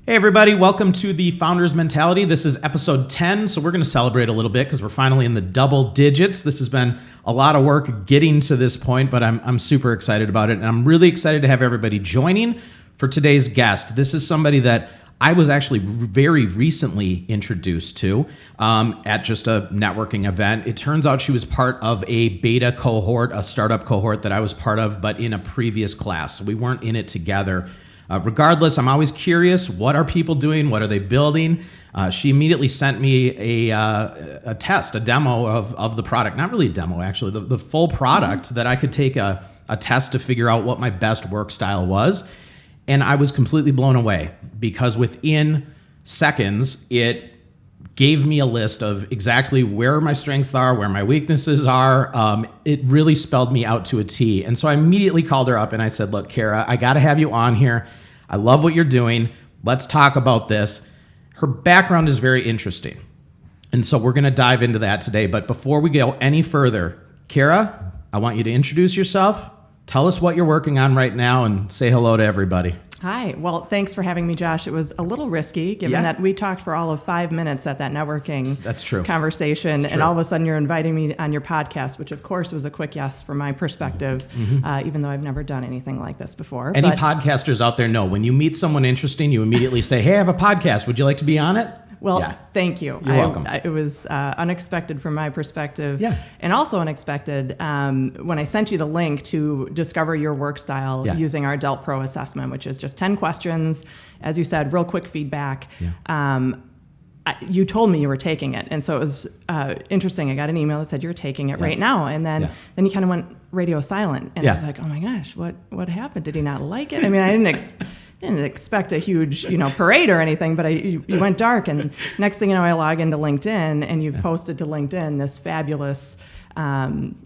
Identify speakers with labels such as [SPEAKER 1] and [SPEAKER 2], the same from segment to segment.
[SPEAKER 1] Hey everybody, welcome to the Founders Mentality. This is episode 10, so we're going to celebrate a little bit because we're finally in the double digits. This has been a lot of work getting to this point, but I'm super excited about it, and I'm really excited to have everybody joining for today's guest. This is somebody that I was actually very recently introduced to at just a networking event. It turns out she was part of a beta cohort, a startup cohort that I was part of, but in a previous class. So we weren't in it together. Regardless, I'm always curious, what are people doing? What are they building? She immediately sent me a test, a demo of the product. Not really a demo, actually, the full product that I could take a test to figure out what my best work style was. And I was completely blown away because within seconds, it gave me a list of exactly where my strengths are, where my weaknesses are. It really spelled me out to a T. And so I immediately called her up and I said, look, Kara, I got to have you on here. I love what you're doing. Let's talk about this. Her background is very interesting. And so we're going to dive into that today. But before we go any further, Kara, I want you to introduce yourself. Tell us what you're working on right now and say hello to everybody.
[SPEAKER 2] Hi. Well, thanks for having me, Josh. It was a little risky given that we talked for all of 5 minutes at that networking conversation. And all of a sudden you're inviting me on your podcast, which of course was a quick yes from my perspective, even though I've never done anything like this before.
[SPEAKER 1] Any podcasters out there know when you meet someone interesting, you immediately say, hey, I have a podcast. Would you like to be on it?
[SPEAKER 2] Well, thank you.
[SPEAKER 1] You're welcome.
[SPEAKER 2] It was unexpected from my perspective,
[SPEAKER 1] Yeah.
[SPEAKER 2] and also unexpected when I sent you the link to discover your work style using our deltPRO assessment, which is just 10 questions. As you said, real quick feedback. Yeah. You told me you were taking it, and so it was interesting. I got an email that said you're taking it right now, and then you kind of went radio silent, and I was like, oh my gosh, what happened? Did he not like it? I mean, I didn't expect a huge, parade or anything, but you went dark, and next thing you know, I log into LinkedIn, and you've posted to LinkedIn this fabulous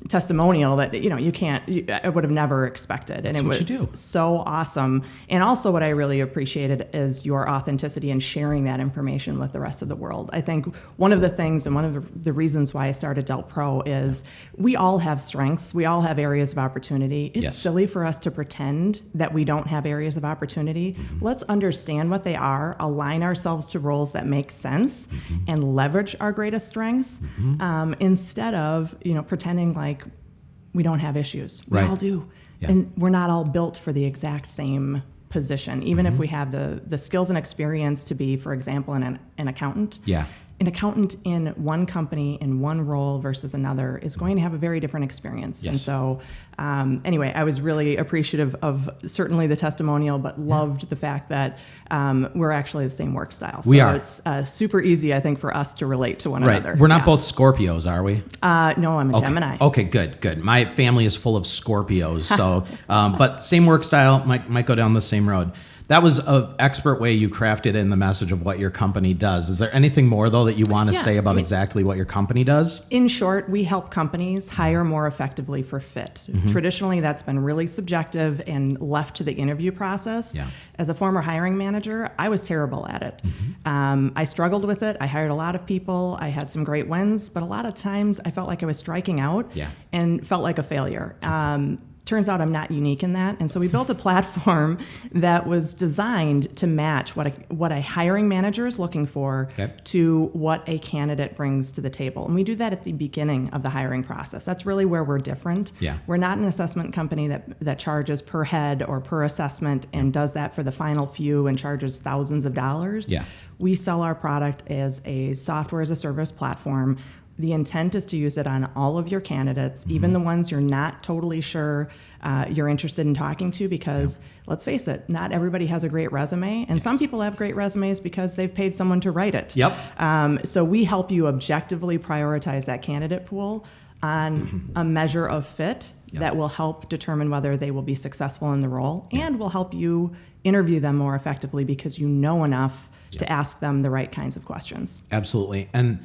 [SPEAKER 2] testimonial that I would have never expected, and it was so awesome. And also, what I really appreciated is your authenticity and sharing that information with the rest of the world. I think one of the things and one of the reasons why I started deltPRO is we all have strengths, we all have areas of opportunity. It's silly for us to pretend that we don't have areas of opportunity. Let's understand what they are, align ourselves to roles that make sense, and leverage our greatest strengths instead of pretending like we don't have issues. We all do. Yeah. And we're not all built for the exact same position. Even if we have the skills and experience to be, for example, an accountant. Yeah. An accountant in one company in one role versus another is going to have a very different experience. Yes. And so anyway, I was really appreciative of certainly the testimonial, but loved the fact that we're actually the same work style. So we are. It's super easy, I think, for us to relate to one another.
[SPEAKER 1] We're not both Scorpios, are we?
[SPEAKER 2] No, I'm a Gemini.
[SPEAKER 1] Okay, good. My family is full of Scorpios, so but same work style, might go down the same road. That was an expert way you crafted in the message of what your company does. Is there anything more, though, that you want to say about exactly what your company does?
[SPEAKER 2] In short, we help companies hire more effectively for fit. Traditionally, that's been really subjective and left to the interview process. Yeah. As a former hiring manager, I was terrible at it. I struggled with it. I hired a lot of people. I had some great wins, but a lot of times I felt like I was striking out and felt like a failure. Turns out I'm not unique in that. And so we built a platform that was designed to match what a hiring manager is looking for to what a candidate brings to the table. And we do that at the beginning of the hiring process. That's really where we're different. Yeah. We're not an assessment company that charges per head or per assessment and does that for the final few and charges thousands of dollars. Yeah. We sell our product as a software as a service platform. The intent is to use it on all of your candidates, even the ones you're not totally sure you're interested in talking to, because let's face it, not everybody has a great resume, and some people have great resumes because they've paid someone to write it. So we help you objectively prioritize that candidate pool on a measure of fit that will help determine whether they will be successful in the role and will help you interview them more effectively because you know enough to ask them the right kinds of questions.
[SPEAKER 1] Absolutely. And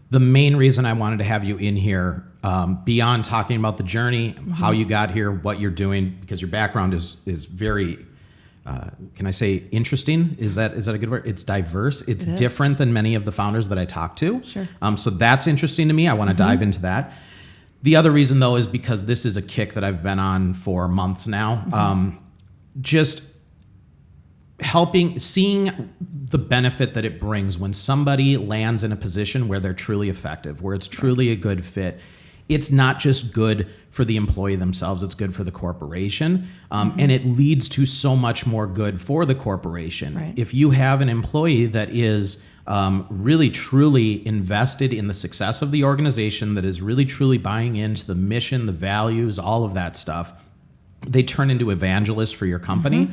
[SPEAKER 1] the main reason I wanted to have you in here, beyond talking about the journey, how you got here, what you're doing, because your background is very, can I say interesting? Is that a good word? It's diverse. It's different than many of the founders that I talk to. Sure. So that's interesting to me. I want to dive into that. The other reason, though, is because this is a kick that I've been on for months now. Just seeing the benefit that it brings when somebody lands in a position where they're truly effective, where it's truly a good fit. It's not just good for the employee themselves, it's good for the corporation. And it leads to so much more good for the corporation.
[SPEAKER 2] Right.
[SPEAKER 1] If you have an employee that is really truly invested in the success of the organization, that is really truly buying into the mission, the values, all of that stuff, they turn into evangelists for your company.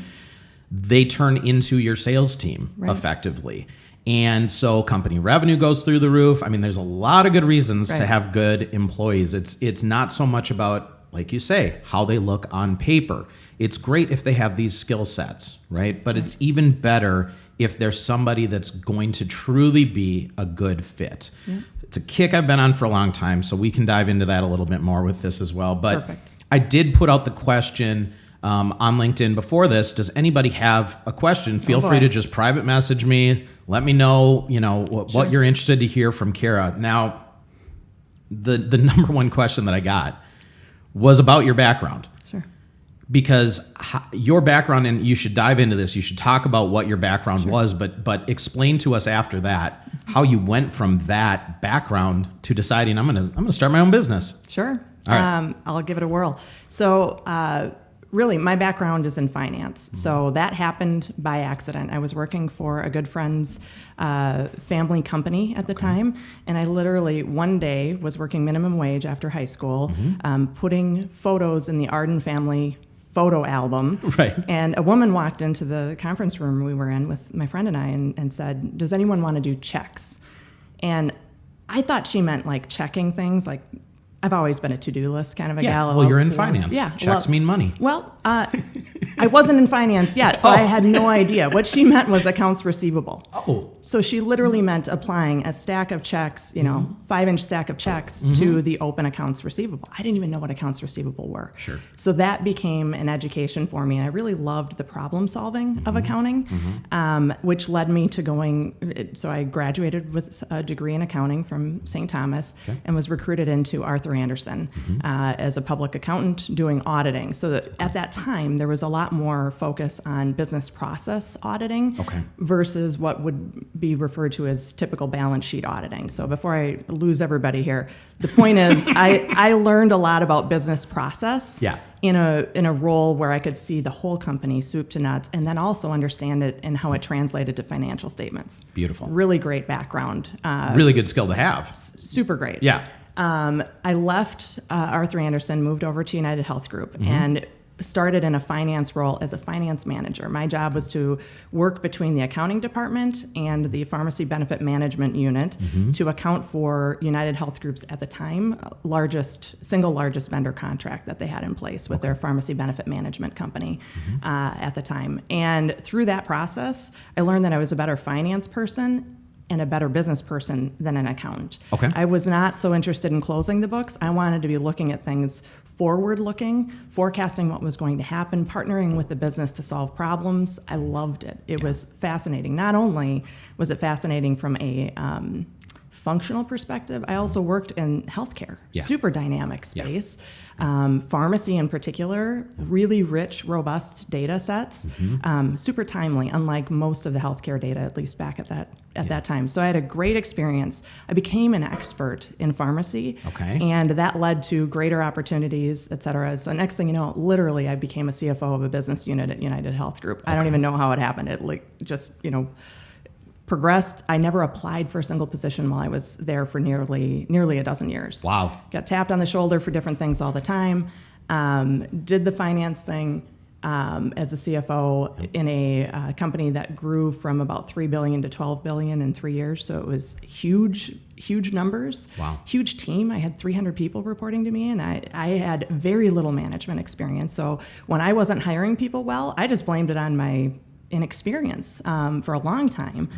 [SPEAKER 1] They turn into your sales team effectively. And so company revenue goes through the roof. I mean, there's a lot of good reasons to have good employees. It's not so much about, like you say, how they look on paper. It's great if they have these skill sets, right? But it's even better if there's somebody that's going to truly be a good fit. It's a kick I've been on for a long time, so we can dive into that a little bit more with this as well. But
[SPEAKER 2] Perfect.
[SPEAKER 1] I did put out the question on LinkedIn before this. Does anybody have a question? Feel free to just private message me. Let me know, what you're interested to hear from Kara. Now, the number one question that I got was about your background.
[SPEAKER 2] Sure.
[SPEAKER 1] Because your background, and you should dive into this, you should talk about what your background was, but explain to us after that how you went from that background to deciding I'm gonna start my own business.
[SPEAKER 2] Sure.
[SPEAKER 1] All right.
[SPEAKER 2] I'll give it a whirl. So really, my background is in finance. So that happened by accident. I was working for a good friend's family company at the time. And I literally one day was working minimum wage after high school, putting photos in the Arden family photo album.
[SPEAKER 1] Right.
[SPEAKER 2] And a woman walked into the conference room we were in with my friend and I and said, "Does anyone want to do checks?" And I thought she meant like checking things, like I've always been a to-do list kind of a gal.
[SPEAKER 1] Well, you're in finance.
[SPEAKER 2] Yeah.
[SPEAKER 1] Checks mean money.
[SPEAKER 2] Well, I wasn't in finance yet, so I had no idea. What she meant was accounts receivable.
[SPEAKER 1] Oh.
[SPEAKER 2] So she literally meant applying a stack of checks, 5-inch stack of checks to the open accounts receivable. I didn't even know what accounts receivable were.
[SPEAKER 1] Sure.
[SPEAKER 2] So that became an education for me, and I really loved the problem solving of accounting, which led me to going. So I graduated with a degree in accounting from St. Thomas and was recruited into Arthur Andersen as a public accountant doing auditing. So that at that time, there was a lot more focus on business process auditing versus what would be referred to as typical balance sheet auditing. So before I lose everybody here, the point is I learned a lot about business process in a role where I could see the whole company soup to nuts and then also understand it and how it translated to financial statements.
[SPEAKER 1] Beautiful.
[SPEAKER 2] Really great background.
[SPEAKER 1] Really good skill to have.
[SPEAKER 2] Super great.
[SPEAKER 1] Yeah.
[SPEAKER 2] I left Arthur Andersen, moved over to United Health Group, and started in a finance role as a finance manager. My job was to work between the accounting department and the pharmacy benefit management unit to account for United Health Group's, at the time, single largest vendor contract that they had in place with their pharmacy benefit management company at the time. And through that process, I learned that I was a better finance person and a better business person than an accountant. I was not so interested in closing the books. I wanted to be looking at things forward-looking, forecasting what was going to happen, partnering with the business to solve problems. I loved it. It was fascinating. Not only was it fascinating from a functional perspective, I also worked in healthcare, super dynamic space. Pharmacy in particular, really rich, robust data sets, super timely, unlike most of the healthcare data, at least back at that time. So I had a great experience. I became an expert in pharmacy, and that led to greater opportunities, et cetera. So next thing you know, literally, I became a CFO of a business unit at United Health Group. I don't even know how it happened. It just progressed. I never applied for a single position while I was there for nearly a dozen years.
[SPEAKER 1] Wow.
[SPEAKER 2] Got tapped on the shoulder for different things all the time. Did the finance thing as a CFO in a company that grew from about $3 billion to $12 billion in 3 years. So it was huge numbers.
[SPEAKER 1] Wow.
[SPEAKER 2] Huge team. I had 300 people reporting to me, and I had very little management experience. So when I wasn't hiring people well, I just blamed it on my inexperience for a long time.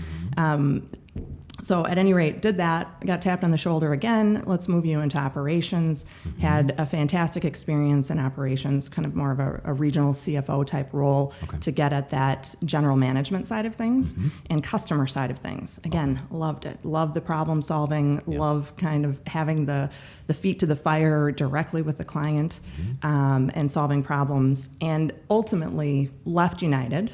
[SPEAKER 2] So at any rate, did that, got tapped on the shoulder again, let's move you into operations, had a fantastic experience in operations, kind of more of a regional CFO type role to get at that general management side of things and customer side of things. Again, loved it. Loved the problem solving, love kind of having the feet to the fire directly with the client and solving problems, and ultimately left United.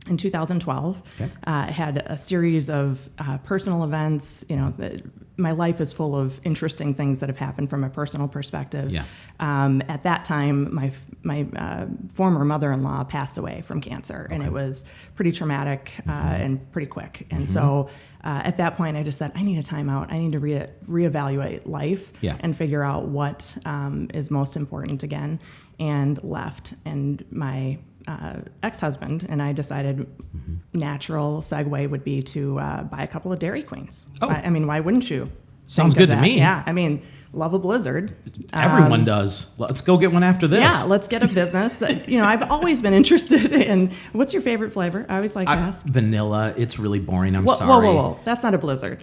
[SPEAKER 2] in 2012.
[SPEAKER 1] Okay.
[SPEAKER 2] Had a series of personal events. My life is full of interesting things that have happened from a personal perspective.
[SPEAKER 1] Yeah.
[SPEAKER 2] At that time, my former mother-in-law passed away from cancer, and it was pretty traumatic and pretty quick. And so at that point, I just said, I need a timeout. I need to reevaluate life and figure out what is most important again, and left. And my ex-husband and I decided natural segue would be to buy a couple of Dairy Queens.
[SPEAKER 1] Oh.
[SPEAKER 2] I mean, why wouldn't you?
[SPEAKER 1] Sounds good to me.
[SPEAKER 2] Yeah, I mean, love a blizzard.
[SPEAKER 1] Everyone does. Let's go get one after this.
[SPEAKER 2] Yeah, let's get a business that, I've always been interested in. What's your favorite flavor? I always like to ask.
[SPEAKER 1] Vanilla. It's really boring. I'm sorry.
[SPEAKER 2] Whoa. That's not a blizzard.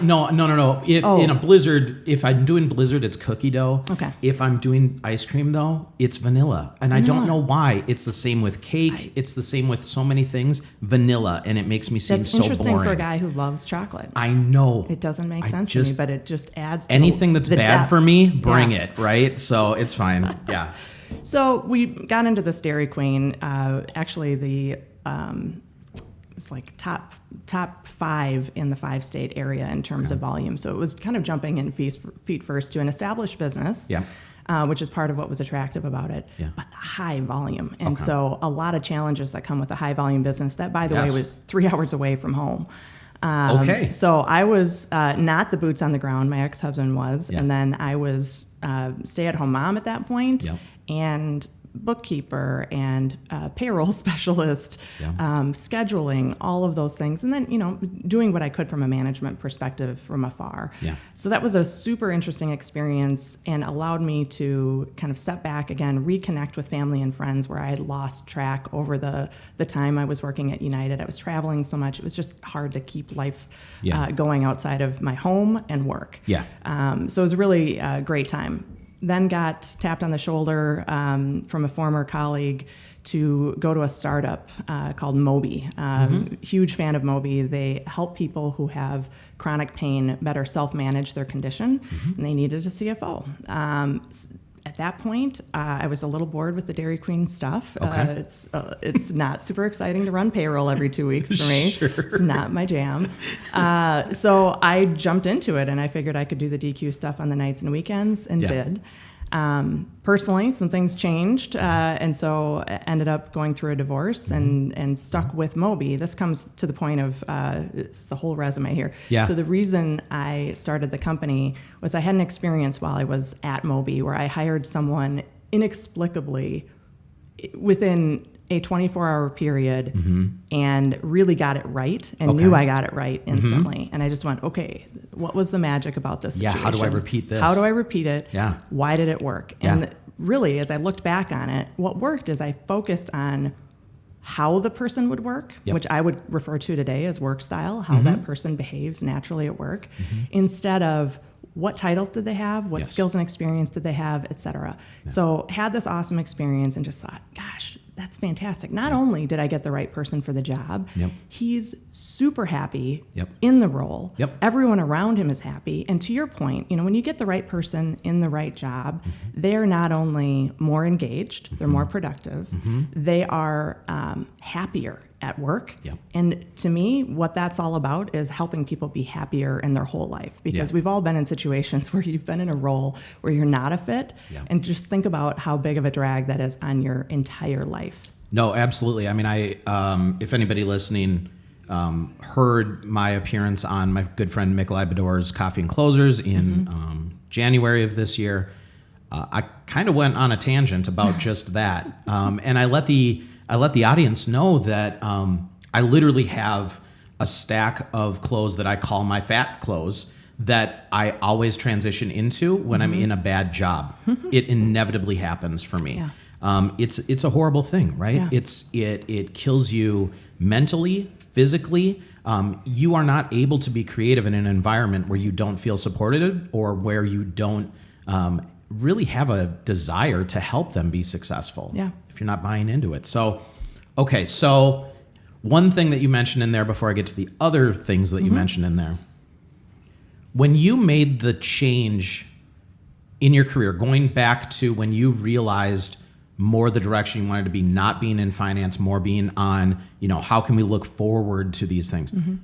[SPEAKER 1] No. In a blizzard, if I'm doing blizzard, it's cookie dough.
[SPEAKER 2] Okay.
[SPEAKER 1] If I'm doing ice cream though, it's vanilla. And I don't know why. It's the same with cake. It's the same with so many things. Vanilla. And it makes me seem so boring.
[SPEAKER 2] That's interesting for a guy who loves chocolate.
[SPEAKER 1] I know.
[SPEAKER 2] It doesn't make sense to me, but it just adds to
[SPEAKER 1] anything that's
[SPEAKER 2] the
[SPEAKER 1] bad
[SPEAKER 2] depth.
[SPEAKER 1] for me, bring it, right? So it's fine. Yeah.
[SPEAKER 2] So we got into this Dairy Queen. Actually, it's like top 5 in the 5-state area in terms of volume. So it was kind of jumping in feet first to an established business.
[SPEAKER 1] Yeah.
[SPEAKER 2] Which is part of what was attractive about it, but high volume. And
[SPEAKER 1] Okay.
[SPEAKER 2] so a lot of challenges that come with a high volume business that, by the way, was 3 hours away from home.
[SPEAKER 1] Okay.
[SPEAKER 2] So I was not the boots on the ground. My ex-husband was.
[SPEAKER 1] Yeah.
[SPEAKER 2] And then I was stay-at-home mom at that point, and bookkeeper and payroll specialist, scheduling, all of those things. And then, doing what I could from a management perspective from afar.
[SPEAKER 1] Yeah.
[SPEAKER 2] So that was a super interesting experience and allowed me to kind of step back again, reconnect with family and friends where I had lost track over the time I was working at United. I was traveling so much. It was just hard to keep life going outside of my home and work.
[SPEAKER 1] Yeah.
[SPEAKER 2] So it was really a great time. Then got tapped on the shoulder from a former colleague to go to a startup called Moby. Huge fan of Moby. They help people who have chronic pain better self-manage their condition, and they needed a CFO. At that point, I was a little bored with the Dairy Queen stuff.
[SPEAKER 1] Okay.
[SPEAKER 2] It's not super exciting to run payroll every 2 weeks for me.
[SPEAKER 1] Sure.
[SPEAKER 2] It's not my jam. So I jumped into it, and I figured I could do the DQ stuff on the nights and weekends, and did. Personally, some things changed, and so I ended up going through a divorce and stuck with Moby. This comes to the point of it's the whole resume here.
[SPEAKER 1] Yeah.
[SPEAKER 2] So the reason I started the company was I had an experience while I was at Moby where I hired someone inexplicably within a 24-hour period and really got it right and knew I got it right instantly. And I just went, okay, what was the magic about this situation?
[SPEAKER 1] Yeah, how do I repeat this?
[SPEAKER 2] How do I repeat it?
[SPEAKER 1] Yeah.
[SPEAKER 2] Why did it work? And really, as I looked back on it, what worked is I focused on how the person would work, which I would refer to today as work style, how that person behaves naturally at work, instead of what titles did they have, what skills and experience did they have, et cetera. So had this awesome experience and just thought, gosh, that's fantastic. Not only did I get the right person for the job, he's super happy in the role. Everyone around him is happy. And to your point, when you get the right person in the right job, they're not only more engaged, they're more productive, they are happier at work. And to me, what that's all about is helping people be happier in their whole life. Because we've all been in situations where you've been in a role where you're not a fit. And just think about how big of a drag that is on your entire life.
[SPEAKER 1] No, absolutely. I mean, if anybody listening heard my appearance on my good friend Mick Labrador's Coffee and Closers in January of this year, I kind of went on a tangent about just that. And I let the audience know that I literally have a stack of clothes that I call my fat clothes that I always transition into when I'm in a bad job. It inevitably happens for me. It's a horrible thing, right? It kills you mentally, physically. You are not able to be creative in an environment where you don't feel supported or where you don't really have a desire to help them be successful. If you're not buying into it. So one thing that you mentioned in there before I get to the other things that you mentioned in there, when you made the change in your career, going back to when you realized more the direction you wanted to be, not being in finance, more being on, how can we look forward to these things? Mm-hmm.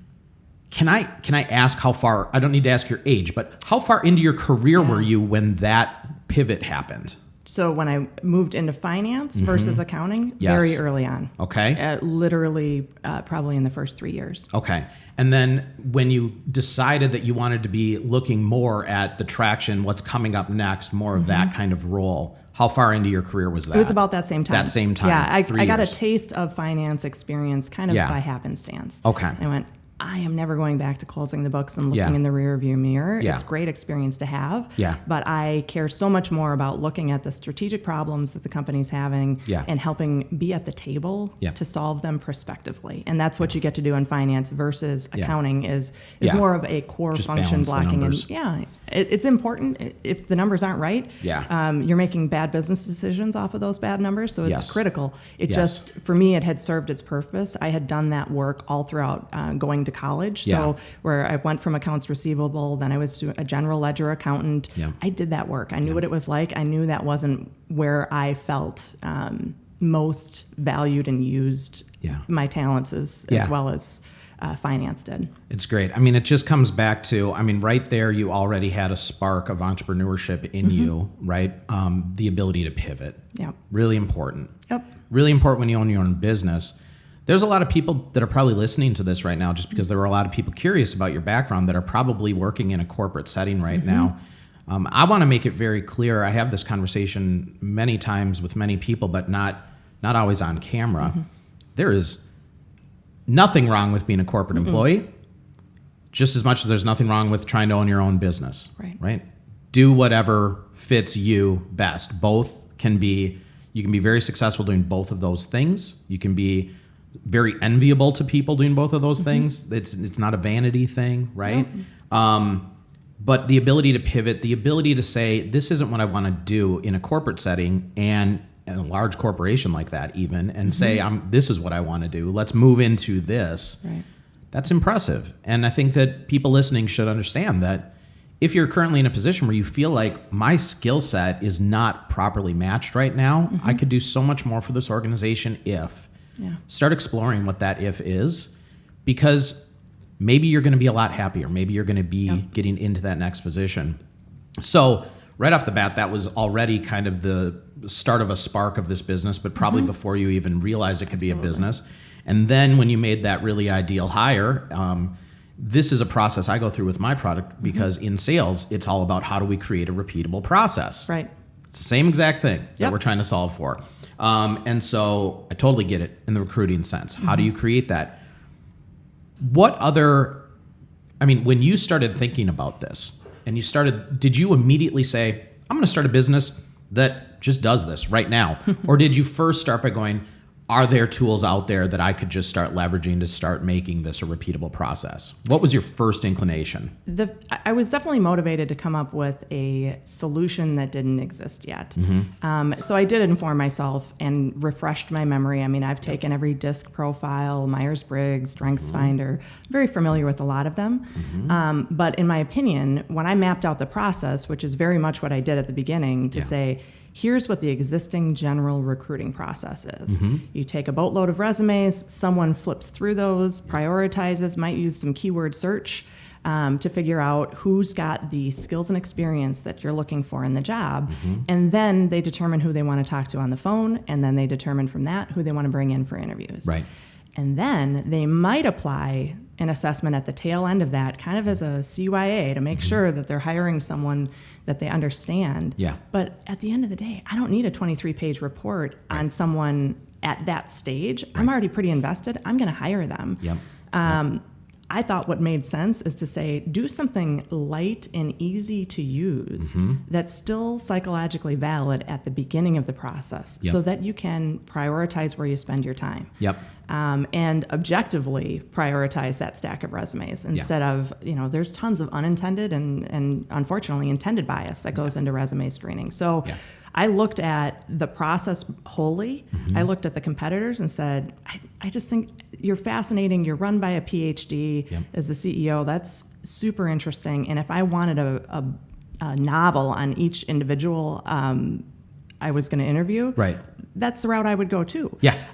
[SPEAKER 1] Can I ask how far, I don't need to ask your age, but how far into your career were you when that pivot happened?
[SPEAKER 2] So when I moved into finance versus accounting, very early on.
[SPEAKER 1] Okay.
[SPEAKER 2] Literally probably in the first 3 years.
[SPEAKER 1] Okay. And then when you decided that you wanted to be looking more at the traction, what's coming up next, more of that kind of role, how far into your career was that?
[SPEAKER 2] It was about that same time.
[SPEAKER 1] That same time.
[SPEAKER 2] Yeah, I got a taste of finance experience kind of by happenstance.
[SPEAKER 1] Okay.
[SPEAKER 2] I went, I am never going back to closing the books and looking in the rear view mirror.
[SPEAKER 1] Yeah.
[SPEAKER 2] It's a great experience to have.
[SPEAKER 1] Yeah.
[SPEAKER 2] But I care so much more about looking at the strategic problems that the company's having and helping be at the table to solve them prospectively. And that's what you get to do in finance versus accounting is more of a core
[SPEAKER 1] just
[SPEAKER 2] function blocking.
[SPEAKER 1] And
[SPEAKER 2] it's important. If the numbers aren't right, you're making bad business decisions off of those bad numbers. So it's critical. It just, for me, it had served its purpose. I had done that work all throughout going to college. So where I went from accounts receivable, then I was a general ledger accountant. I did that work. I knew what it was like. I knew that wasn't where I felt most valued and used my talents as well as finance did.
[SPEAKER 1] It's great. I mean, it just comes back to, right there, you already had a spark of entrepreneurship in you, right? The ability to pivot.
[SPEAKER 2] Yep.
[SPEAKER 1] Really important.
[SPEAKER 2] Yep.
[SPEAKER 1] Really important when you own your own business. There's a lot of people that are probably listening to this right now just because there were a lot of people curious about your background that are probably working in a corporate setting right now. I want to make it very clear. I have this conversation many times with many people, but not always on camera. There is nothing wrong with being a corporate employee, just as much as there's nothing wrong with trying to own your own business. Right? Do whatever fits you best. You can be very successful doing both of those things. You can be very enviable to people doing both of those things. It's not a vanity thing, right? But the ability to pivot, the ability to say, this isn't what I want to do in a corporate setting and in a large corporation like that even, and say, this is what I want to do. Let's move into this.
[SPEAKER 2] Right.
[SPEAKER 1] That's impressive. And I think that people listening should understand that if you're currently in a position where you feel like my skill set is not properly matched right now, I could do so much more for this organization if. Start exploring what that if is, because maybe you're going to be a lot happier. Maybe you're going to be getting into that next position. So right off the bat, that was already kind of the start of a spark of this business, but probably before you even realized it could be a business. And then when you made that really ideal hire, this is a process I go through with my product because in sales, it's all about how do we create a repeatable process.
[SPEAKER 2] Right.
[SPEAKER 1] It's the same exact thing that we're trying to solve for. And so I totally get it in the recruiting sense. How do you create that? When you started thinking about this and did you immediately say, I'm going to start a business that just does this right now? Or did you first start by going, are there tools out there that I could just start leveraging to start making this a repeatable process? What was your first inclination?
[SPEAKER 2] I was definitely motivated to come up with a solution that didn't exist yet. So I did inform myself and refreshed my memory. I've taken every DISC profile, Myers-Briggs, StrengthsFinder. I'm very familiar with a lot of them. But in my opinion, when I mapped out the process, which is very much what I did at the beginning, to say, here's what the existing general recruiting process is. You take a boatload of resumes, someone flips through those, prioritizes, might use some keyword search to figure out who's got the skills and experience that you're looking for in the job. And then they determine who they want to talk to on the phone, and then they determine from that who they want to bring in for interviews.
[SPEAKER 1] Right.
[SPEAKER 2] And then they might apply an assessment at the tail end of that, kind of as a CYA to make sure that they're hiring someone that they understand. But at the end of the day, I don't need a 23-page report on someone at that stage. I'm already pretty invested. I'm going to hire them. I thought what made sense is to say, do something light and easy to use that's still psychologically valid at the beginning of the process so that you can prioritize where you spend your time. And objectively prioritize that stack of resumes instead of, there's tons of unintended and unfortunately intended bias that goes into resume screening. So I looked at the process wholly. I looked at the competitors and said, I just think you're fascinating. You're run by a PhD as the CEO. That's super interesting. And if I wanted a novel on each individual I was going to interview, that's the route I would go too.
[SPEAKER 1] Yeah.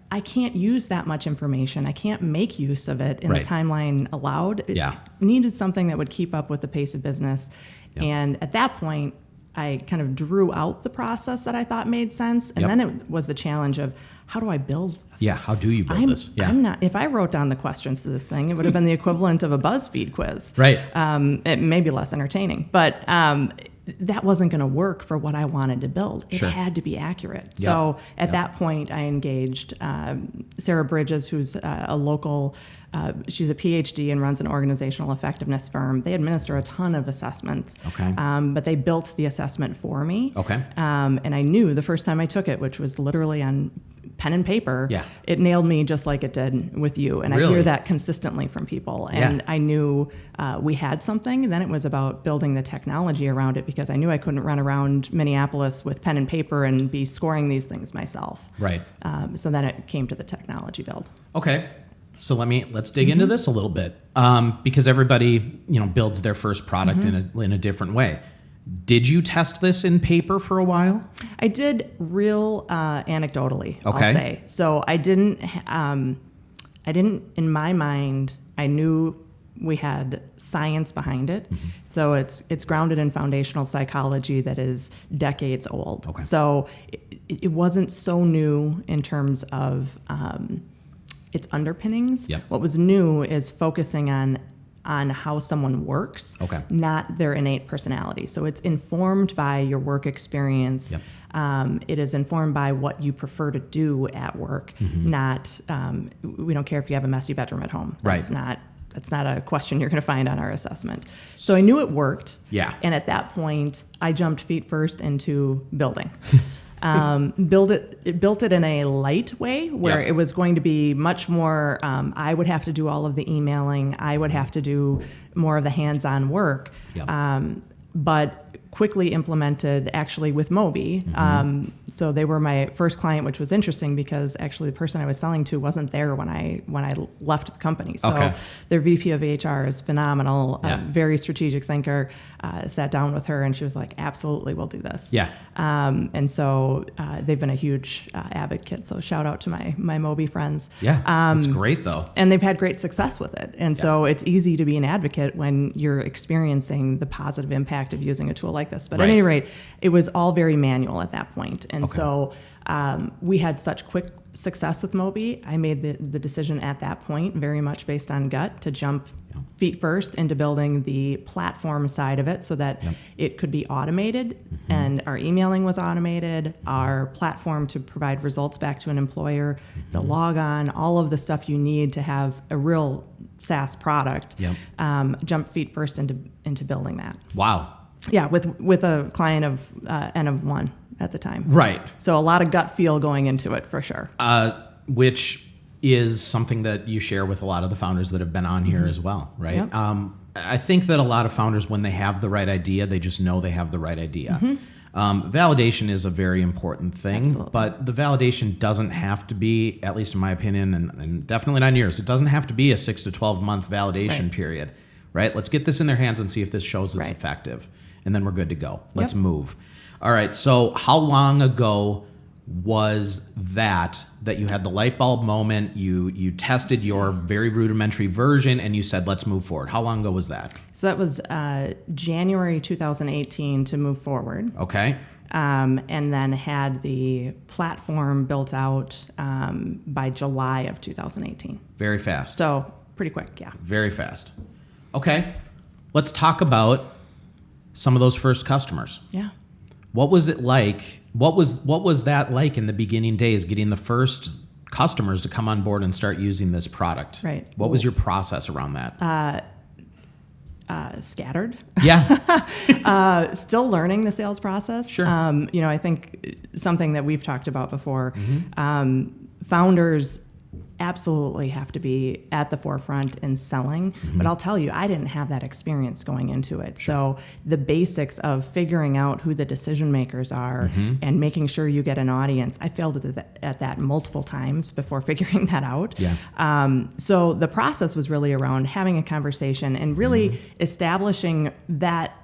[SPEAKER 2] I can't use that much information. I can't make use of it in the timeline allowed. It needed something that would keep up with the pace of business. Yep. And at that point, I kind of drew out the process that I thought made sense. And then it was the challenge of, how do I build this?
[SPEAKER 1] Yeah, how do you build this? Yeah.
[SPEAKER 2] If I wrote down the questions to this thing, it would have been the equivalent of a BuzzFeed quiz.
[SPEAKER 1] Right.
[SPEAKER 2] It may be less entertaining, but that wasn't going to work for what I wanted to build. It had to be accurate. Yep. So at that point, I engaged Sarah Bridges, who's a local, she's a PhD and runs an organizational effectiveness firm. They administer a ton of assessments, but they built the assessment for me. And I knew the first time I took it, which was literally on pen and paper, it nailed me just like it did with you. And I hear that consistently from people. And I knew we had something. And then it was about building the technology around it, because I knew I couldn't run around Minneapolis with pen and paper and be scoring these things myself.
[SPEAKER 1] Right.
[SPEAKER 2] So then it came to the technology build.
[SPEAKER 1] Okay. So let's dig into this a little bit, because everybody builds their first product in a different way. Did you test this in paper for a while?
[SPEAKER 2] I did, real anecdotally, I'll say. So I didn't. In my mind, I knew we had science behind it. So it's grounded in foundational psychology that is decades old. So it wasn't so new in terms of its underpinnings. What was new is focusing on how someone works, not their innate personality. So it's informed by your work experience. It is informed by what you prefer to do at work, not, we don't care if you have a messy bedroom at home. That's not a question you're going to find on our assessment. So I knew it worked. And at that point, I jumped feet first into building. Built it in a light way where it was going to be much more, I would have to do all of the emailing. I would have to do more of the hands-on work. But quickly implemented actually with Moby. So they were my first client, which was interesting because actually the person I was selling to wasn't there when I left the company. So their VP of HR is phenomenal, very strategic thinker. Sat down with her and she was like, absolutely, we'll do this. And so they've been a huge advocate. So shout out to my Moby friends.
[SPEAKER 1] It's great though.
[SPEAKER 2] And they've had great success with it. And so it's easy to be an advocate when you're experiencing the positive impact of using a tool like this. But at any rate, it was all very manual at that point. And so we had such quick success with Moby. I made the decision at that point, very much based on gut, to jump feet first into building the platform side of it so that it could be automated. And our emailing was automated, our platform to provide results back to an employer, the log on, all of the stuff you need to have a real SaaS product. Jump feet first into building that.
[SPEAKER 1] Wow.
[SPEAKER 2] Yeah, with a client of N of 1 at the time.
[SPEAKER 1] Right.
[SPEAKER 2] So a lot of gut feel going into it for sure.
[SPEAKER 1] Which is something that you share with a lot of the founders that have been on here as well, right? I think that a lot of founders, when they have the right idea, they just know they have the right idea. Validation is a very important thing, but the validation doesn't have to be, at least in my opinion, and definitely not in yours, it doesn't have to be a 6 to 12 month validation period, right? Let's get this in their hands and see if this shows it's effective. And then we're good to go. Let's move. All right. So how long ago was that you had the light bulb moment? You tested your very rudimentary version and you said, let's move forward. How long ago was that?
[SPEAKER 2] So that was January 2018 to move forward. And then had the platform built out by July of 2018.
[SPEAKER 1] Very fast.
[SPEAKER 2] So pretty quick,
[SPEAKER 1] Very fast. Okay. Let's talk about some of those first customers. What was it like? What was that like in the beginning days, getting the first customers to come on board and start using this product? What was your process around that?
[SPEAKER 2] Scattered. Still learning the sales process. I think something that we've talked about before, founders absolutely have to be at the forefront in selling. But I'll tell you, I didn't have that experience going into it. So the basics of figuring out who the decision makers are and making sure you get an audience, I failed at that multiple times before figuring that out. So the process was really around having a conversation and really establishing that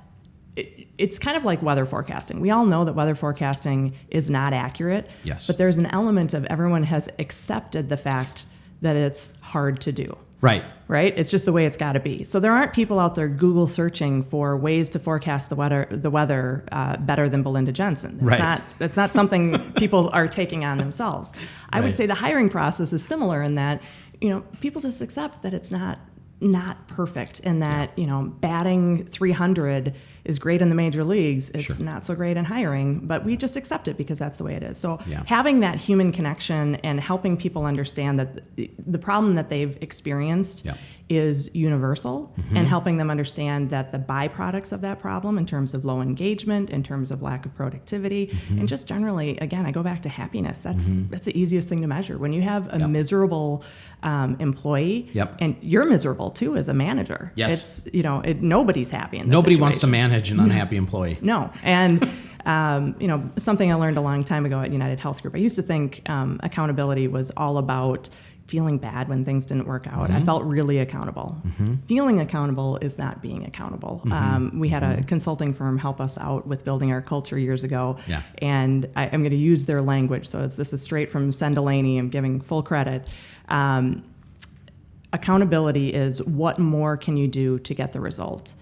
[SPEAKER 2] it's kind of like weather forecasting. We all know that weather forecasting is not accurate.
[SPEAKER 1] Yes.
[SPEAKER 2] But there's an element of everyone has accepted the fact that it's hard to do.
[SPEAKER 1] Right.
[SPEAKER 2] Right? It's just the way it's got to be. So there aren't people out there Google searching for ways to forecast the weather better than Belinda Jensen. It's not something people are taking on themselves. I would say the hiring process is similar in that, people just accept that it's not perfect, and that, batting 300 is great in the major leagues. It's not so great in hiring, but we just accept it because that's the way it is. So having that human connection and helping people understand that the problem that they've experienced is universal, and helping them understand that the byproducts of that problem in terms of low engagement, in terms of lack of productivity, and just generally, again, I go back to happiness. That's the easiest thing to measure. When you have a miserable employee, and you're miserable too as a manager.
[SPEAKER 1] Yes.
[SPEAKER 2] It's, nobody's happy in this
[SPEAKER 1] Nobody
[SPEAKER 2] situation.
[SPEAKER 1] wants to manage an unhappy employee.
[SPEAKER 2] No. And, something I learned a long time ago at United Health Group, I used to think accountability was all about feeling bad when things didn't work out. I felt really accountable. Feeling accountable is not being accountable. We had a consulting firm help us out with building our culture years ago. And I'm going to use their language. So this is straight from Sen Delaney. I'm giving full credit. Accountability is what more can you do to get the result?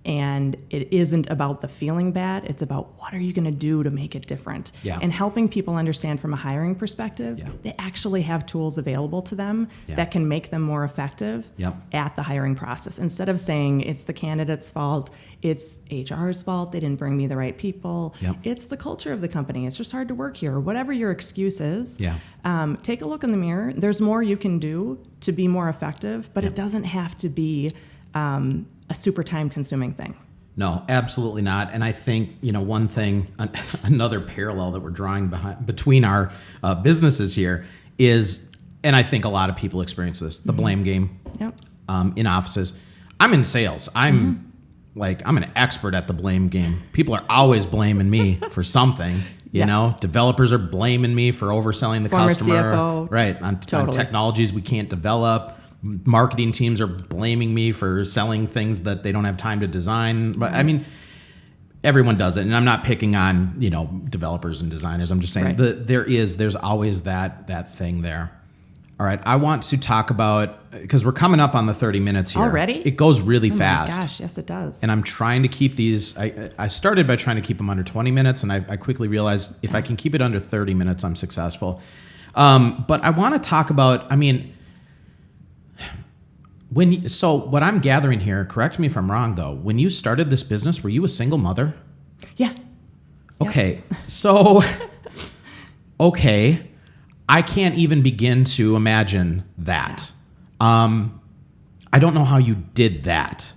[SPEAKER 2] And it isn't about the feeling bad. It's about what are you going to do to make it different? And helping people understand from a hiring perspective, they actually have tools available to them that can make them more effective at the hiring process. Instead of saying it's the candidate's fault, it's HR's fault, they didn't bring me the right people. It's the culture of the company. It's just hard to work here. Whatever your excuse is, take a look in the mirror. There's more you can do to be more effective, but it doesn't have to be a super time-consuming thing.
[SPEAKER 1] No, absolutely not. And I think, one thing, another parallel that we're drawing between our businesses here is, and I think a lot of people experience this, the blame game in offices. I'm in sales. I'm an expert at the blame game. People are always blaming me for something. You know, developers are blaming me for overselling the
[SPEAKER 2] Former
[SPEAKER 1] customer.
[SPEAKER 2] CFO.
[SPEAKER 1] Right. On technologies we can't develop. Marketing teams are blaming me for selling things that they don't have time to design. But I mean, everyone does it. And I'm not picking on, developers and designers. I'm just saying there's always that thing there. All right. I want to talk about, because we're coming up on the 30 minutes here.
[SPEAKER 2] Already?
[SPEAKER 1] It goes really fast.
[SPEAKER 2] Oh my gosh, yes it does.
[SPEAKER 1] And I'm trying to keep these, I started by trying to keep them under 20 minutes, and I quickly realized if I can keep it under 30 minutes, I'm successful. But I want to talk about, so what I'm gathering here, correct me if I'm wrong though, when you started this business, were you a single mother?
[SPEAKER 2] Yeah.
[SPEAKER 1] Okay. So, I can't even begin to imagine that. I don't know how you did that.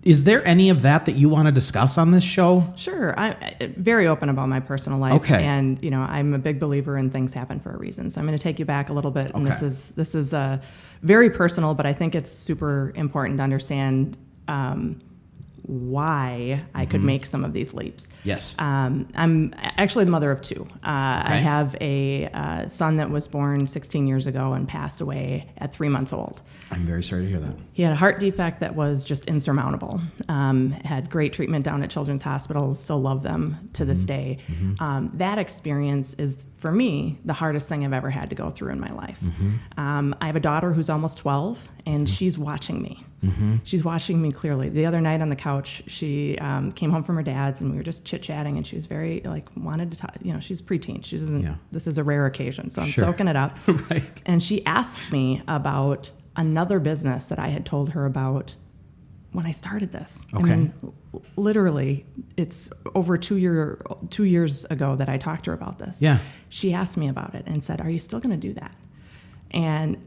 [SPEAKER 1] Is there any of that you want to discuss on this show?
[SPEAKER 2] Sure. I'm very open about my personal life.
[SPEAKER 1] Okay.
[SPEAKER 2] And, I'm a big believer in things happen for a reason. So I'm going to take you back a little bit. And this is very personal, but I think it's super important to understand why I could make some of these leaps.
[SPEAKER 1] Yes.
[SPEAKER 2] I'm actually the mother of two. I have a son that was born 16 years ago and passed away at 3 months old.
[SPEAKER 1] I'm very sorry to hear that.
[SPEAKER 2] He had a heart defect that was just insurmountable. Had great treatment down at Children's Hospital, still love them to this day. That experience is, for me, the hardest thing I've ever had to go through in my life. I have a daughter who's almost 12, and she's watching me. She's watching me clearly. The other night on the couch, she came home from her dad's, and we were just chit-chatting, and she was very, wanted to talk. She's preteen. She doesn't, this is a rare occasion, so I'm soaking it up.
[SPEAKER 1] Right.
[SPEAKER 2] And she asks me about another business that I had told her about when I started this.
[SPEAKER 1] Okay.
[SPEAKER 2] And then literally, it's over 2 years ago that I talked to her about this.
[SPEAKER 1] Yeah.
[SPEAKER 2] She asked me about it and said, "Are you still going to do that?" And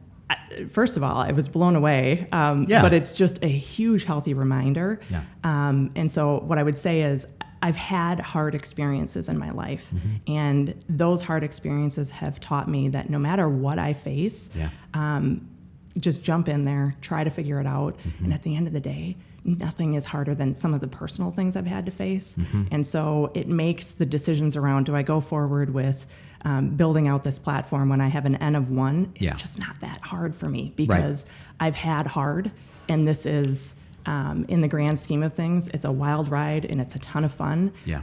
[SPEAKER 2] first of all, I was blown away. But it's just a huge, healthy reminder.
[SPEAKER 1] Yeah.
[SPEAKER 2] And so what I would say is, I've had hard experiences in my life, and those hard experiences have taught me that no matter what I face, just jump in there, try to figure it out. And at the end of the day, nothing is harder than some of the personal things I've had to face. And so it makes the decisions around, do I go forward with building out this platform when I have an N of 1? It's just not that hard for me because I've had hard, and this is in the grand scheme of things, it's a wild ride and it's a ton of fun.
[SPEAKER 1] Yeah.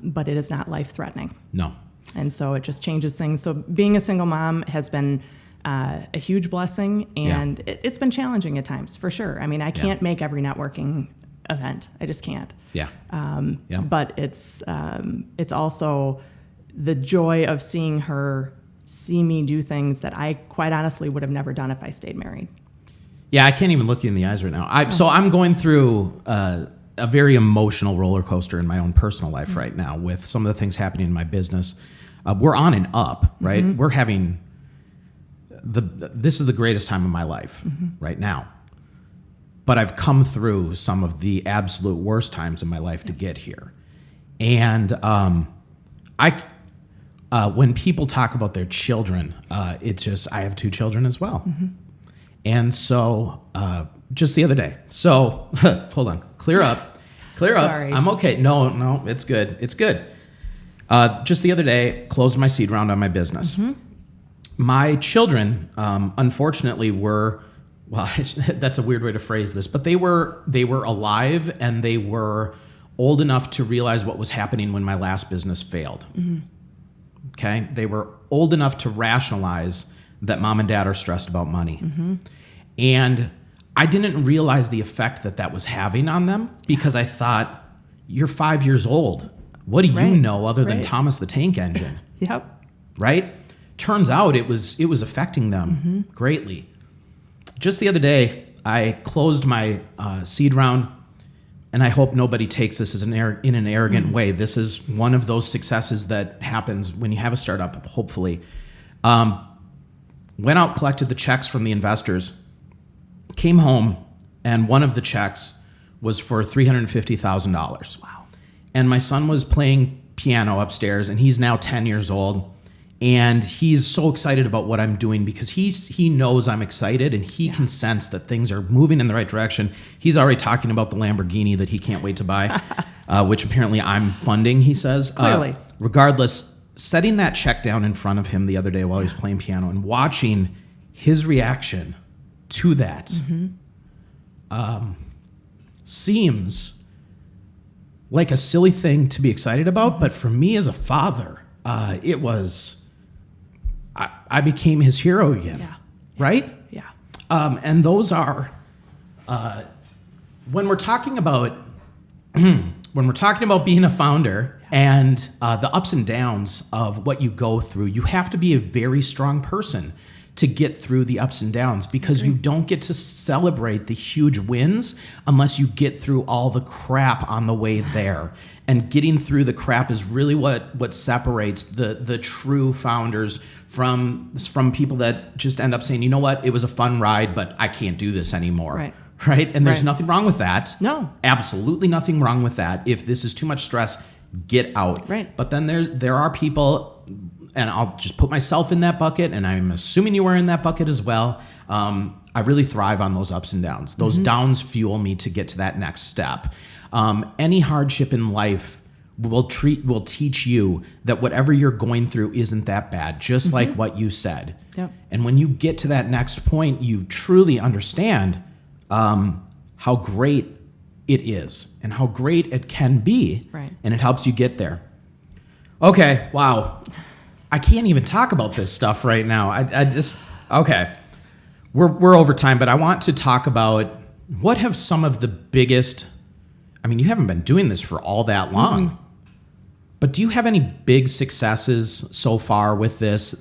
[SPEAKER 2] But it is not life-threatening.
[SPEAKER 1] No.
[SPEAKER 2] And so it just changes things. So being a single mom has been a huge blessing, and it's been challenging at times, for sure. I mean, I can't make every networking event. I just can't.
[SPEAKER 1] Yeah.
[SPEAKER 2] But it's also the joy of seeing her see me do things that I quite honestly would have never done if I stayed married.
[SPEAKER 1] Yeah, I can't even look you in the eyes right now. So I'm going through a very emotional roller coaster in my own personal life right now with some of the things happening in my business. We're on and up, right? We're having this is the greatest time of my life right now. But I've come through some of the absolute worst times in my life to get here. And when people talk about their children, it's just, I have 2 children as well. And so just the other day, hold on, clear up.
[SPEAKER 2] Sorry.
[SPEAKER 1] I'm okay. No, it's good. It's good. Just the other day, closed my seed round on my business. My children, unfortunately, were, well, that's a weird way to phrase this, but they were alive and they were old enough to realize what was happening when my last business failed. Okay? They were old enough to rationalize that mom and dad are stressed about money. And I didn't realize the effect that was having on them because I thought, you're 5 years old. What do you know other than Thomas the Tank Engine? Right? Turns out it was affecting them greatly. Just the other day, I closed my seed round, and I hope nobody takes this as in an arrogant way. This is one of those successes that happens when you have a startup, hopefully. Went out, collected the checks from the investors, came home, and one of the checks was for $350,000.
[SPEAKER 2] Wow.
[SPEAKER 1] And my son was playing piano upstairs, and he's now 10 years old. And he's so excited about what I'm doing because he knows I'm excited and he can sense that things are moving in the right direction. He's already talking about the Lamborghini that he can't wait to buy, which apparently I'm funding, he says.
[SPEAKER 2] Clearly.
[SPEAKER 1] Regardless, setting that check down in front of him the other day while he was playing piano and watching his reaction to that seems like a silly thing to be excited about, but for me as a father, it was... I became his hero again, right?
[SPEAKER 2] Yeah.
[SPEAKER 1] And those are, when we're talking about being a founder and the ups and downs of what you go through, you have to be a very strong person to get through the ups and downs because you don't get to celebrate the huge wins unless you get through all the crap on the way there. And getting through the crap is really what separates the true founders from people that just end up saying, you know what, it was a fun ride, but I can't do this anymore. Right? And there's nothing wrong with that.
[SPEAKER 2] No.
[SPEAKER 1] Absolutely nothing wrong with that. If this is too much stress, get out.
[SPEAKER 2] Right.
[SPEAKER 1] But then there are people, and I'll just put myself in that bucket, and I'm assuming you are in that bucket as well. I really thrive on those ups and downs. Those downs fuel me to get to that next step. Any hardship in life will teach you that whatever you're going through isn't that bad, just like what you said.
[SPEAKER 2] Yep.
[SPEAKER 1] And when you get to that next point, you truly understand how great it is and how great it can be.
[SPEAKER 2] Right.
[SPEAKER 1] And it helps you get there. Okay, wow. I can't even talk about this stuff right now. Okay. We're over time, but I want to talk about what have some of the biggest, I mean, you haven't been doing this for all that long, but do you have any big successes so far with this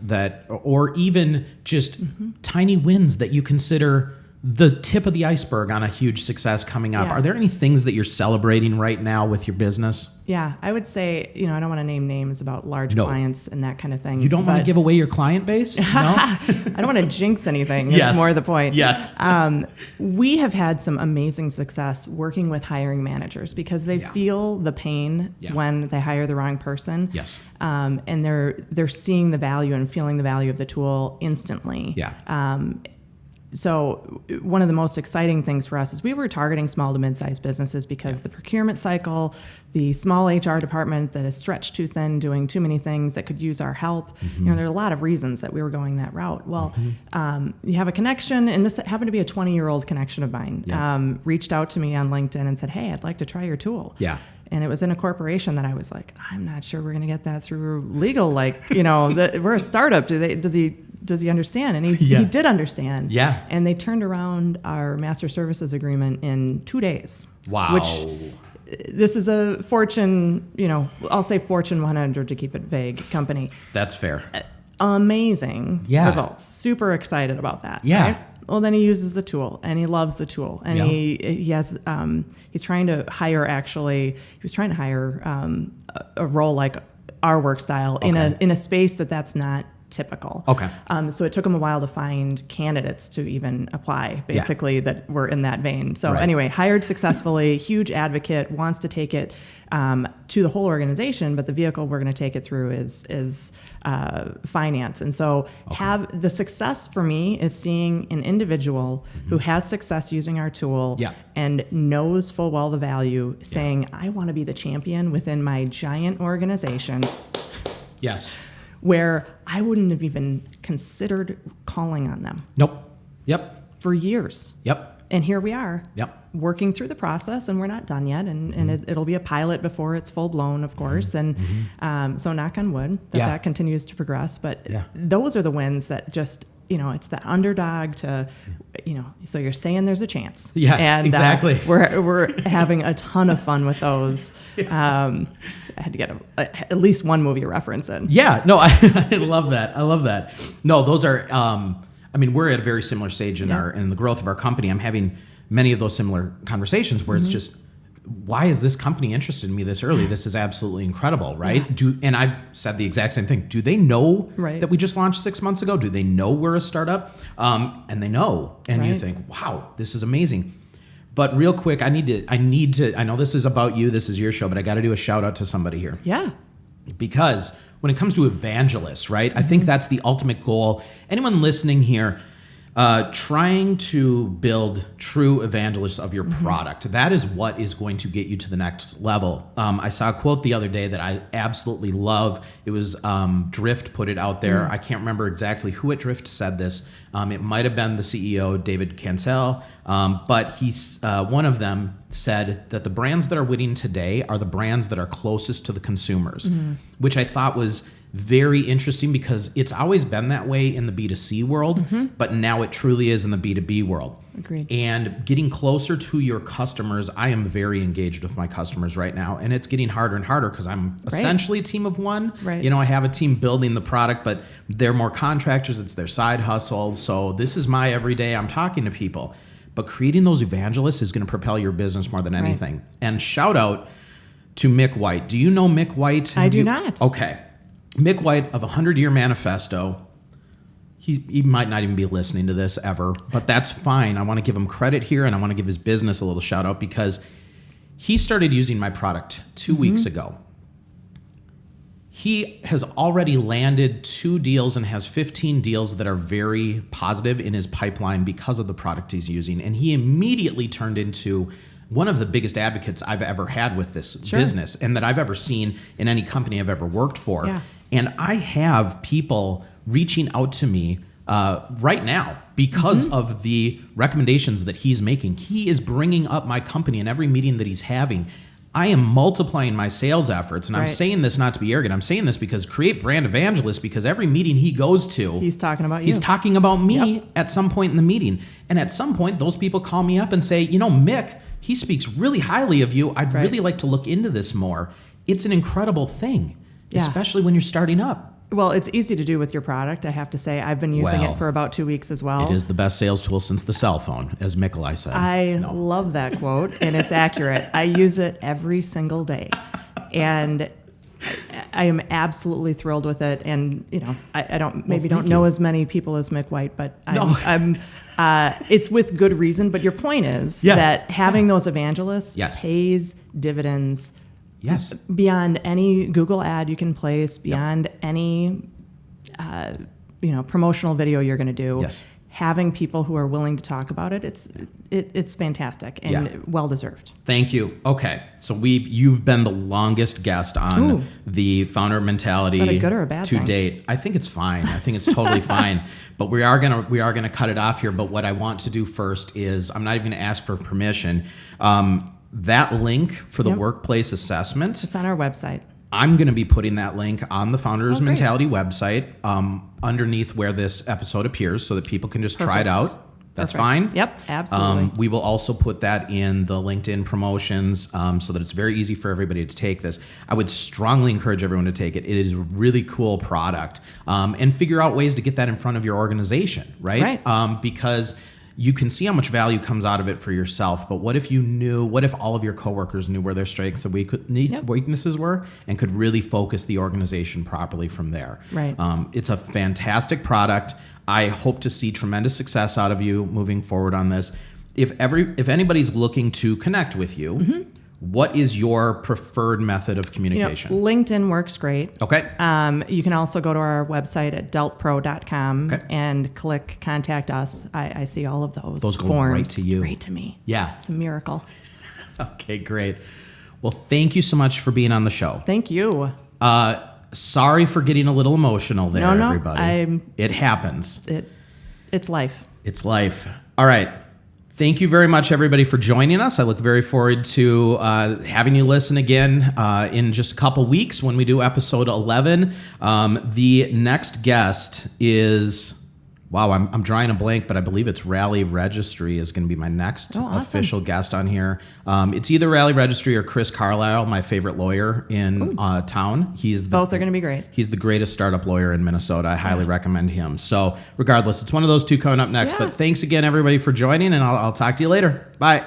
[SPEAKER 1] or even just tiny wins that you consider the tip of the iceberg on a huge success coming up? Are there any things that you're celebrating right now with your business?
[SPEAKER 2] Yeah, I would say, I don't want to name names about large clients and that kind of thing.
[SPEAKER 1] You don't want to give away your client base? No?
[SPEAKER 2] I don't want to jinx anything. That's more the point.
[SPEAKER 1] Yes.
[SPEAKER 2] We have had some amazing success working with hiring managers because they feel the pain when they hire the wrong person.
[SPEAKER 1] Yes.
[SPEAKER 2] And they're seeing the value and feeling the value of the tool instantly.
[SPEAKER 1] Yeah.
[SPEAKER 2] So one of the most exciting things for us is we were targeting small to mid-sized businesses because the procurement cycle, the small HR department that is stretched too thin, doing too many things that could use our help. You know, there are a lot of reasons that we were going that route. Well, you have a connection, and this happened to be a 20-year-old connection of mine, reached out to me on LinkedIn and said, hey, I'd like to try your tool.
[SPEAKER 1] Yeah.
[SPEAKER 2] And it was in a corporation that I was like, I'm not sure we're going to get that through legal. Like, you know, we're a startup. Does he understand? And he did understand.
[SPEAKER 1] Yeah.
[SPEAKER 2] And they turned around our master services agreement in 2 days.
[SPEAKER 1] Wow.
[SPEAKER 2] Which this is a Fortune, you know, I'll say Fortune 100 to keep it vague company.
[SPEAKER 1] That's fair.
[SPEAKER 2] Amazing results. Super excited about that.
[SPEAKER 1] Yeah.
[SPEAKER 2] Right? Well, then he uses the tool, and he loves the tool, and he has he's trying to hire a role like our work style in a space that's not typical.
[SPEAKER 1] Okay.
[SPEAKER 2] So it took him a while to find candidates to even apply, basically, that were in that vein. So anyway, hired successfully, huge advocate, wants to take it to the whole organization, but the vehicle we're going to take it through is finance. And so have the success for me is seeing an individual who has success using our tool and knows full well the value, saying, I want to be the champion within my giant organization.
[SPEAKER 1] Yes.
[SPEAKER 2] Where I wouldn't have even considered calling on them.
[SPEAKER 1] Nope. Yep.
[SPEAKER 2] For years.
[SPEAKER 1] Yep.
[SPEAKER 2] And here we are.
[SPEAKER 1] Yep.
[SPEAKER 2] Working through the process, and we're not done yet, and it'll be a pilot before it's full blown, of course, and so knock on wood that continues to progress. But those are the wins that just, you know, it's the underdog to, you know, so you're saying there's a chance.
[SPEAKER 1] Yeah,
[SPEAKER 2] and
[SPEAKER 1] exactly.
[SPEAKER 2] We're having a ton of fun with those. I had to get at least one movie reference in.
[SPEAKER 1] Yeah, no, I love that. I love that. No, those are. I mean, we're at a very similar stage in in the growth of our company. I'm having many of those similar conversations where it's just, why is this company interested in me this early? This is absolutely incredible, right? And I've said the exact same thing. Do they know that we just launched 6 months ago? Do they know we're a startup? And they know. And you think, wow, this is amazing. But real quick, I need to, I know this is about you, this is your show, but I got to do a shout out to somebody here.
[SPEAKER 2] Yeah.
[SPEAKER 1] Because when it comes to evangelists, right? I think that's the ultimate goal. Anyone listening here, trying to build true evangelists of your product, that is what is going to get you to the next level. I saw a quote the other day that I absolutely love. It was Drift put it out there. I can't remember exactly who at Drift said this. It might have been the CEO, David Cancel, but one of them said that the brands that are winning today are the brands that are closest to the consumers, which I thought was very interesting because it's always been that way in the B2C world, but now it truly is in the B2B world.
[SPEAKER 2] Agreed.
[SPEAKER 1] And getting closer to your customers, I am very engaged with my customers right now, and it's getting harder and harder because I'm essentially a team of one.
[SPEAKER 2] Right.
[SPEAKER 1] You know, I have a team building the product, but they're more contractors. It's their side hustle. So this is my everyday. I'm talking to people. But creating those evangelists is going to propel your business more than anything. And shout out to Mick White. Do you know Mick White?
[SPEAKER 2] I do not.
[SPEAKER 1] Okay. Mick White of 100-Year Manifesto, he might not even be listening to this ever, but that's fine. I want to give him credit here, and I want to give his business a little shout out because he started using my product 2 weeks ago. He has already landed 2 deals and has 15 deals that are very positive in his pipeline because of the product he's using, and he immediately turned into one of the biggest advocates I've ever had with this business and that I've ever seen in any company I've ever worked for.
[SPEAKER 2] Yeah.
[SPEAKER 1] And I have people reaching out to me right now because of the recommendations that he's making. He is bringing up my company in every meeting that he's having. I am multiplying my sales efforts. And I'm saying this not to be arrogant. I'm saying this because create brand evangelists, because every meeting he goes to,
[SPEAKER 2] he's talking about you.
[SPEAKER 1] He's talking about me at some point in the meeting. And at some point, those people call me up and say, you know, Mick, he speaks really highly of you. I'd really like to look into this more. It's an incredible thing, especially when you're starting up.
[SPEAKER 2] Well, it's easy to do with your product, I have to say. I've been using it for about 2 weeks as well.
[SPEAKER 1] It is the best sales tool since the cell phone, as Mikolai said.
[SPEAKER 2] I love that quote, and it's accurate. I use it every single day. And I am absolutely thrilled with it. And, you know, I don't know as many people as Mick White, but I'm it's with good reason. But your point is that having those evangelists pays dividends.
[SPEAKER 1] Yes.
[SPEAKER 2] Beyond any Google ad you can place, beyond any promotional video you're going to do.
[SPEAKER 1] Yes.
[SPEAKER 2] having people who are willing to talk about it, it's fantastic and well deserved.
[SPEAKER 1] Thank you. Okay, so you've been the longest guest on the Founder Mentality.
[SPEAKER 2] Is that a good or a bad
[SPEAKER 1] to
[SPEAKER 2] thing?
[SPEAKER 1] date. I think it's fine. I think it's totally fine. But we are gonna cut it off here. But what I want to do first is I'm not even gonna ask for permission. That link for the workplace assessment.
[SPEAKER 2] It's on our website.
[SPEAKER 1] I'm going to be putting that link on the Founders Mentality website underneath where this episode appears so that people can just try it out. That's fine.
[SPEAKER 2] Yep, absolutely.
[SPEAKER 1] We will also put that in the LinkedIn promotions so that it's very easy for everybody to take this. I would strongly encourage everyone to take it. It is a really cool product. And figure out ways to get that in front of your organization, right? Because you can see how much value comes out of it for yourself, but what if all of your coworkers knew where their strengths and weaknesses were and could really focus the organization properly from there?
[SPEAKER 2] Right.
[SPEAKER 1] It's a fantastic product. I hope to see tremendous success out of you moving forward on this. If anybody's looking to connect with you, what is your preferred method of communication?
[SPEAKER 2] LinkedIn works great.
[SPEAKER 1] Okay.
[SPEAKER 2] You can also go to our website at deltPRO.com and click Contact Us. I see all of those.
[SPEAKER 1] Those go
[SPEAKER 2] forms.
[SPEAKER 1] right to you.
[SPEAKER 2] Right to me.
[SPEAKER 1] Yeah.
[SPEAKER 2] It's a miracle.
[SPEAKER 1] Okay, great. Well, thank you so much for being on the show.
[SPEAKER 2] Thank you.
[SPEAKER 1] Sorry for getting a little emotional there,
[SPEAKER 2] No,
[SPEAKER 1] everybody. It happens.
[SPEAKER 2] It's life.
[SPEAKER 1] It's life. All right. Thank you very much, everybody, for joining us. I look very forward to having you listen again in just a couple weeks when we do episode 11. The next guest is... Wow, I'm drawing a blank, but I believe it's Rally Registry is going to be my next official guest on here. It's either Rally Registry or Chris Carlisle, my favorite lawyer in town.
[SPEAKER 2] Both are going to be great.
[SPEAKER 1] He's the greatest startup lawyer in Minnesota. I highly recommend him. So regardless, it's one of those two coming up next. But thanks again, everybody, for joining, and I'll talk to you later. Bye.